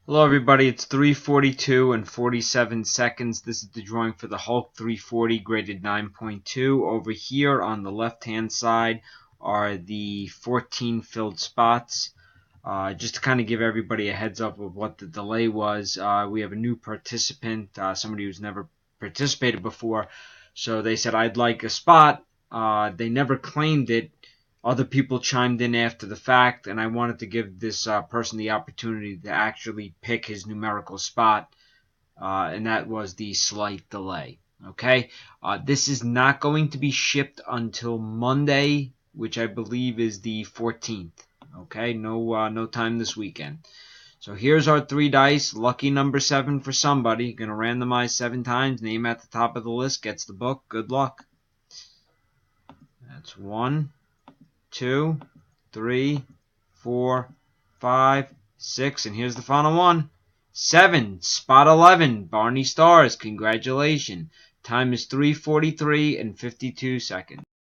Hello everybody, it's 3:42 and 47 seconds. This is the drawing for the Hulk 340 graded 9.2. Over here on the left hand side are the 14 filled spots. Just to kind of give everybody a heads up of what the delay was, we have a new participant, somebody who's never participated before. So they said, I'd like a spot. They never claimed it. Other people chimed in after the fact, and I wanted to give this person the opportunity to actually pick his numerical spot, and that was the slight delay. Okay, this is not going to be shipped until Monday, which I believe is the 14th. Okay, no time this weekend. So here's our 3 dice. Lucky number 7 for somebody. Going to randomize 7 times. Name at the top of the list gets the book. Good luck. That's 1, 2, 3, 4, 5, 6, and here's the final one. 7, spot 11, Barney Stars. Congratulations. Time is 3:43 and 52 seconds.